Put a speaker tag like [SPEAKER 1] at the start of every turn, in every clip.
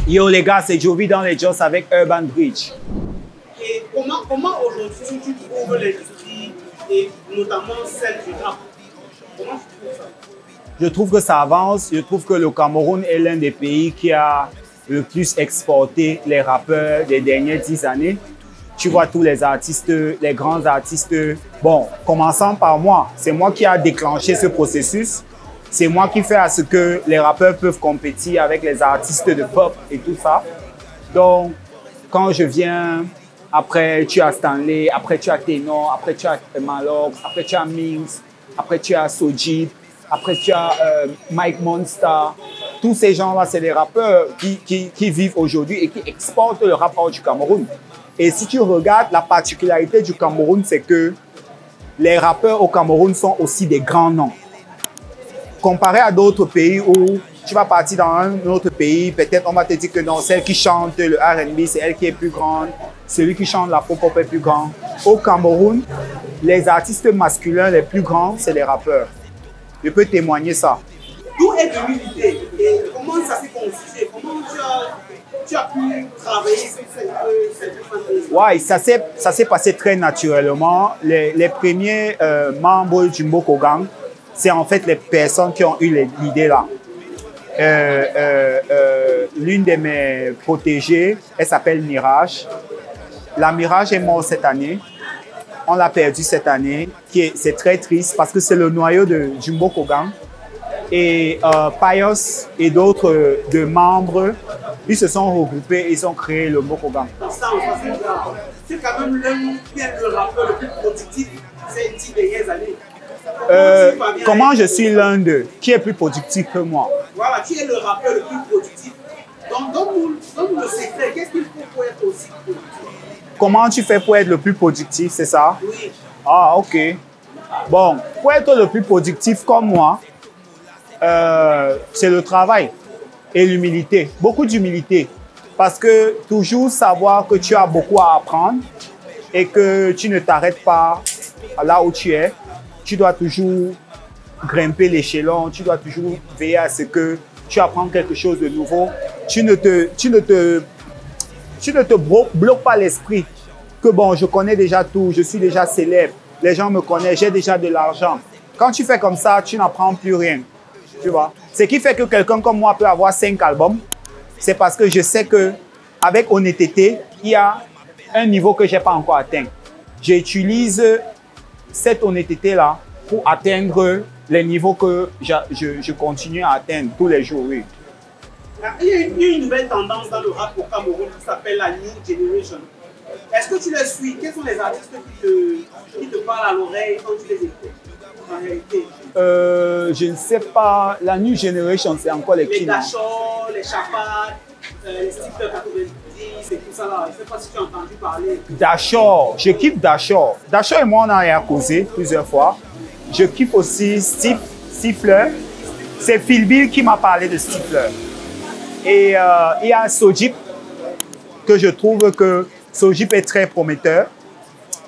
[SPEAKER 1] Yo les gars, c'est Jovi dans les Joss avec Urban Bridge.
[SPEAKER 2] Et comment aujourd'hui tu trouves l'industrie et notamment celle du rap? Comment tu trouves ça?
[SPEAKER 1] Je trouve que ça avance. Je trouve que le Cameroun est l'un des pays qui a le plus exporté les rappeurs des dernières 10 années. Tu vois tous les artistes, les grands artistes. Bon, commençant par moi, c'est moi qui a déclenché ce processus. C'est moi qui fais à ce que les rappeurs peuvent compétir avec les artistes de pop et tout ça. Donc, quand je viens, après tu as Stanley, après tu as Ténor, après tu as Malox, après tu as Mings, après tu as Sojib, après tu as Mike Monster. Tous ces gens-là, c'est des rappeurs qui vivent aujourd'hui et qui exportent le rap hors du Cameroun. Et si tu regardes, la particularité du Cameroun, c'est que les rappeurs au Cameroun sont aussi des grands noms. Comparé à d'autres pays où tu vas partir dans un autre pays, peut-être on va te dire que non, celle qui chante le R&B, c'est elle qui est plus grande. Celui qui chante la pop est plus grand. Au Cameroun, les artistes masculins les plus grands, c'est les rappeurs. Je peux témoigner ça.
[SPEAKER 2] D'où est venue l'idée et comment ça s'est constitué? Comment tu as pu travailler sur cette fantaisie?
[SPEAKER 1] Ouais, ça s'est passé très naturellement. Les premiers membres du Mboko Gang, c'est en fait les personnes qui ont eu l'idée là. L'une de mes protégées, elle s'appelle Mirage. La Mirage est morte cette année. On l'a perdue cette année. C'est très triste parce que c'est le noyau du Mboko Gang. Et Pius et d'autres de membres, ils se sont regroupés et ils ont créé le Mboko Gang.
[SPEAKER 2] C'est quand même le rappeur le plus productif ces 10 dernières années.
[SPEAKER 1] Comment je suis l'un d'eux? Qui est plus productif que moi?
[SPEAKER 2] Voilà, qui est le rappeur le plus productif? Donc, donne-nous le secret. Qu'est-ce qu'il faut pour être aussi productif?
[SPEAKER 1] Comment tu fais pour être le plus productif, c'est ça?
[SPEAKER 2] Oui.
[SPEAKER 1] Ah, ok. Bon, pour être le plus productif comme moi, c'est le travail et l'humilité. Beaucoup d'humilité. Parce que toujours savoir que tu as beaucoup à apprendre et que tu ne t'arrêtes pas là où tu es. Tu dois toujours grimper l'échelon, tu dois toujours veiller à ce que tu apprends quelque chose de nouveau. Tu ne te bloques pas l'esprit que bon, je connais déjà tout, je suis déjà célèbre, les gens me connaissent, j'ai déjà de l'argent. Quand tu fais comme ça, tu n'apprends plus rien. Tu vois? Ce qui fait que quelqu'un comme moi peut avoir 5 albums, c'est parce que je sais que avec honnêteté, il y a un niveau que je n'ai pas encore atteint. J'utilise cette honnêteté-là pour atteindre les niveaux que je continue à atteindre tous les jours. Oui.
[SPEAKER 2] Il y a une nouvelle tendance dans le rap au Cameroun qui s'appelle la New Generation. Est-ce que tu les suis? Quels sont les artistes qui te parlent à l'oreille quand tu les écoutes? En réalité.
[SPEAKER 1] Je ne sais pas. La New Generation, c'est encore les qui?
[SPEAKER 2] Les Dachor, les Chapat, les Stifler 90 et tout ça là. Je ne sais pas si tu as entendu parler.
[SPEAKER 1] Dachor, je kiffe Dachor. Dachor et moi, on a causé plusieurs fois. Je kiffe aussi Stifler. C'est Phil Bill qui m'a parlé de Stifler. Et il y a Sojib, que je trouve que Sojib est très prometteur.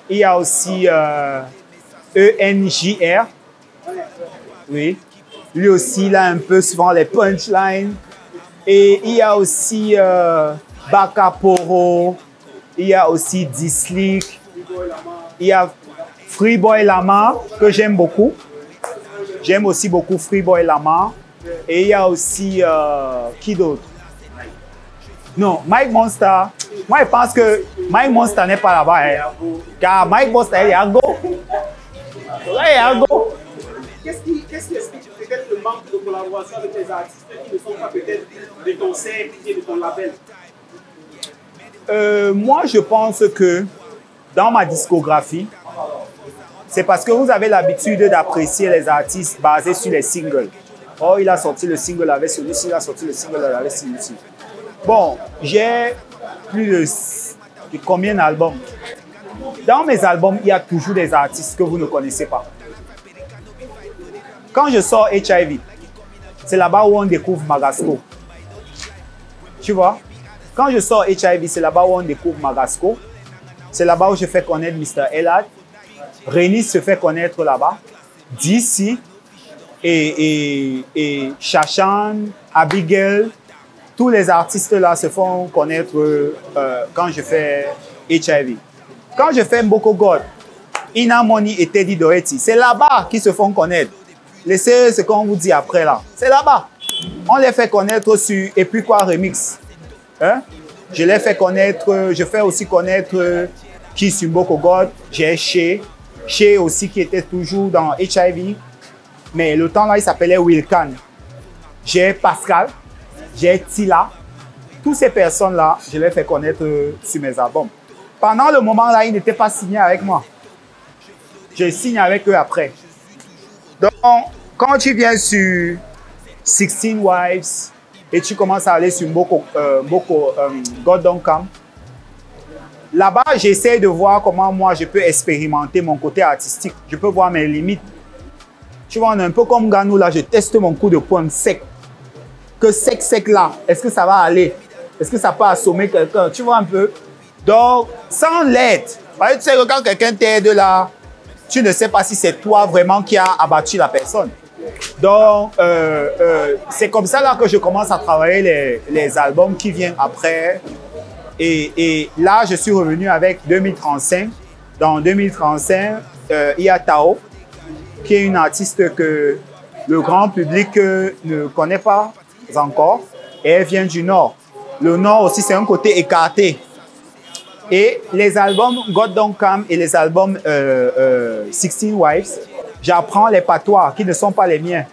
[SPEAKER 1] Il y a aussi ENJR. Oui. Lui aussi, il a un peu souvent les punchlines. Et il y a aussi Baka Poro. Il y a aussi Dislick. Il y a Freeboy Lama, que j'aime beaucoup. J'aime aussi beaucoup Freeboy Lama. Et il y a aussi, qui d'autre? Non, Mike Monster. Moi, je pense que Mike Monster n'est pas là-bas. Hein. Car Mike Monster, il est à go. Là, il est à go.
[SPEAKER 2] Qu'est-ce qui explique peut-être le manque de collaboration avec les artistes qui ne sont pas peut-être de ton cercle et de ton label?
[SPEAKER 1] Moi, je pense que dans ma discographie, c'est parce que vous avez l'habitude d'apprécier les artistes basés sur les singles. Oh, il a sorti le single avec celui-ci, il a sorti le single avec celui-ci. Bon, j'ai plus de combien d'albums? Dans mes albums, il y a toujours des artistes que vous ne connaissez pas. Quand je sors HIV, c'est là-bas où on découvre Magasco. Tu vois? Quand je sors HIV, c'est là-bas où on découvre Magasco. C'est là-bas où je fais connaître Mr. Elad. Renis se fait connaître là-bas. DC et Chachan, Abigail, tous les artistes là se font connaître quand je fais HIV. Quand je fais Mboko God, Ina Money et Teddy Doherty, c'est là-bas qu'ils se font connaître. Laissez ce qu'on vous dit après là. C'est là-bas. On les fait connaître sur Et puis quoi Remix. Hein? Je les fais connaître, je fais aussi connaître qui sur Mboko God. J'ai Shea aussi qui était toujours dans HIV. Mais le temps là, il s'appelait Wilkan. J'ai Pascal, j'ai Tila. Toutes ces personnes-là, je les fais connaître sur mes albums. Pendant le moment là, ils n'étaient pas signés avec moi. Je signe avec eux après. Donc, quand tu viens sur 16 Wives et tu commences à aller sur God Don't Come, là-bas, j'essaie de voir comment moi je peux expérimenter mon côté artistique. Je peux voir mes limites. Tu vois, on est un peu comme Ganou là, je teste mon coup de poing sec. Que sec là, est-ce que ça va aller? Est-ce que ça peut assommer quelqu'un? Tu vois un peu? Donc, sans l'aide, tu sais que quand quelqu'un t'aide là, tu ne sais pas si c'est toi vraiment qui a abattu la personne. Donc, c'est comme ça là que je commence à travailler les albums qui viennent après. Et là, je suis revenu avec 2035. Dans 2035, il y a Tao, qui est une artiste que le grand public ne connaît pas encore. Et elle vient du Nord. Le Nord aussi, c'est un côté écarté. Et les albums God Don't Come et les albums 16 Wives, j'apprends les patois qui ne sont pas les miens.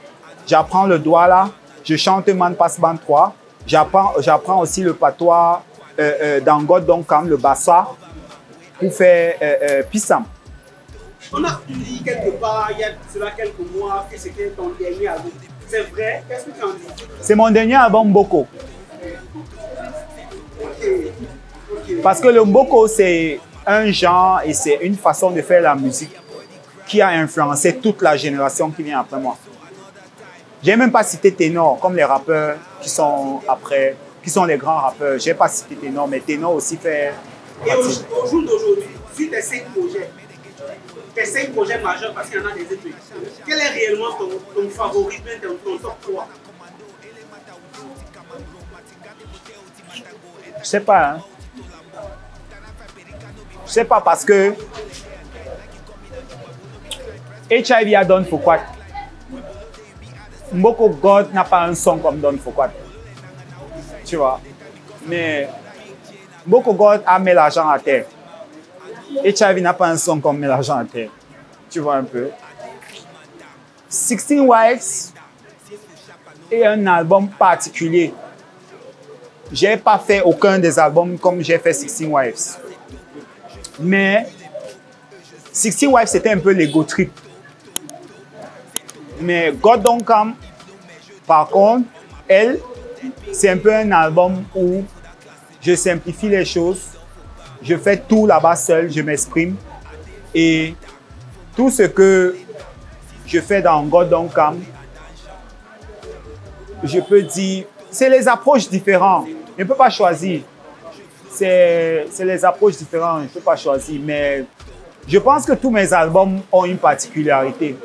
[SPEAKER 1] J'apprends le Douala, je chante Man Pass Band 3. J'apprends aussi le patois dans God Don't Come, le Bassa, pour faire Pissam.
[SPEAKER 2] On a dit quelque part, il y a cela quelques mois, que c'était ton dernier album. C'est vrai? Qu'est-ce que tu en dis?
[SPEAKER 1] C'est mon dernier album Mboko. Parce que le Mboko, c'est un genre et c'est une façon de faire la musique qui a influencé toute la génération qui vient après moi. Je n'ai même pas cité Ténor, comme les rappeurs qui sont après, qui sont les grands rappeurs. Je n'ai pas cité Ténor, mais Ténor aussi fait...
[SPEAKER 2] Et au jour d'aujourd'hui, sur tes 5 projets majeurs, parce qu'il y en a des autres, quel est réellement ton favori, ton top 3?
[SPEAKER 1] Je sais pas, hein. Je sais pas parce que HIV a Don Fouquat. Mboko God n'a pas un son comme Don Fouquat. Tu vois. Mais Mboko God a mis l'argent à terre. HIV n'a pas un son comme met l'argent à terre. Tu vois un peu. 16 Wives est un album particulier. J'ai pas fait aucun des albums comme j'ai fait 16 Wives. Mais 16 Wives, c'était un peu l'ego trip. Mais God Don't Come, par contre, elle, c'est un peu un album où je simplifie les choses. Je fais tout là-bas seul, je m'exprime. Et tout ce que je fais dans God Don't Come, je peux dire, c'est les approches différentes. Je ne peux pas choisir. C'est les approches différentes, je ne peux pas choisir. Mais je pense que tous mes albums ont une particularité.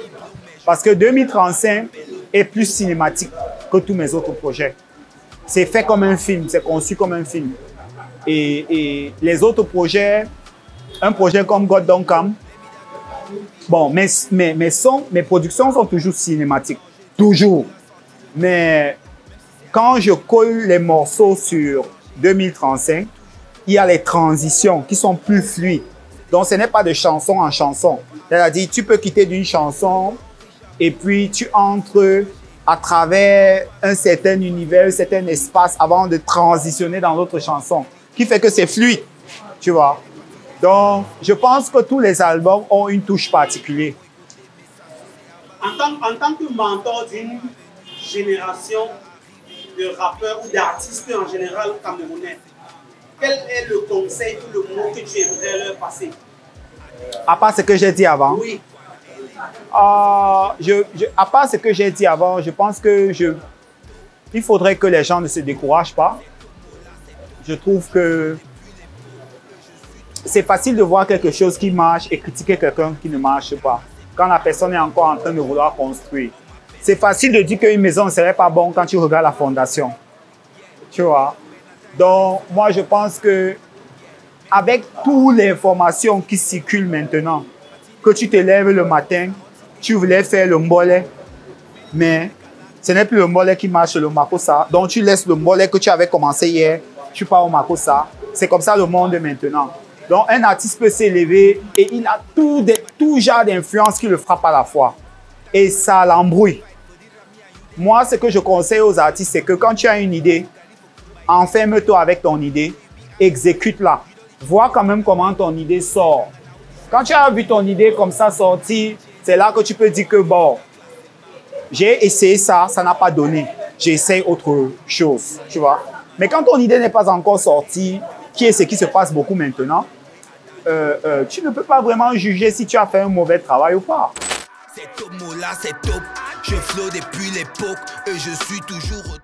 [SPEAKER 1] Parce que 2035 est plus cinématique que tous mes autres projets. C'est fait comme un film, c'est conçu comme un film. Et les autres projets, un projet comme God Don't Come, bon, mes productions sont toujours cinématiques. Toujours. Mais quand je colle les morceaux sur 2035, il y a les transitions qui sont plus fluides. Donc, ce n'est pas de chanson en chanson. C'est-à-dire, tu peux quitter d'une chanson et puis tu entres à travers un certain univers, un certain espace avant de transitionner dans l'autre chanson, qui fait que c'est fluide, tu vois. Donc, je pense que tous les albums ont une touche particulière.
[SPEAKER 2] En tant que mentor d'une génération de rappeurs ou d'artistes en général camerounais, quel est le conseil ou le mot que tu aimerais leur passer?
[SPEAKER 1] À part ce que j'ai dit avant?
[SPEAKER 2] Oui.
[SPEAKER 1] À part ce que j'ai dit avant, je pense que il faudrait que les gens ne se découragent pas. Je trouve que c'est facile de voir quelque chose qui marche et critiquer quelqu'un qui ne marche pas. Quand la personne est encore en train de vouloir construire. C'est facile de dire qu'une maison ne serait pas bonne quand tu regardes la fondation. Tu vois? Donc, moi, je pense que avec toutes les informations qui circulent maintenant, que tu te lèves le matin, tu voulais faire le mbolé, mais ce n'est plus le mbolé qui marche, le makossa. Donc, tu laisses le mbolé que tu avais commencé hier, tu pars au makossa. C'est comme ça le monde maintenant. Donc, un artiste peut s'élever et il a tout genre d'influence qui le frappe à la fois. Et ça l'embrouille. Moi, ce que je conseille aux artistes, c'est que quand tu as une idée, enferme-toi avec ton idée, exécute-la. Vois quand même comment ton idée sort. Quand tu as vu ton idée comme ça sortir, c'est là que tu peux dire que bon, j'ai essayé ça, ça n'a pas donné. J'essaie autre chose, tu vois. Mais quand ton idée n'est pas encore sortie, qui est ce qui se passe beaucoup maintenant, tu ne peux pas vraiment juger si tu as fait un mauvais travail ou pas.
[SPEAKER 3] C'est top, là, c'est top. Je flow depuis l'époque et je suis toujours...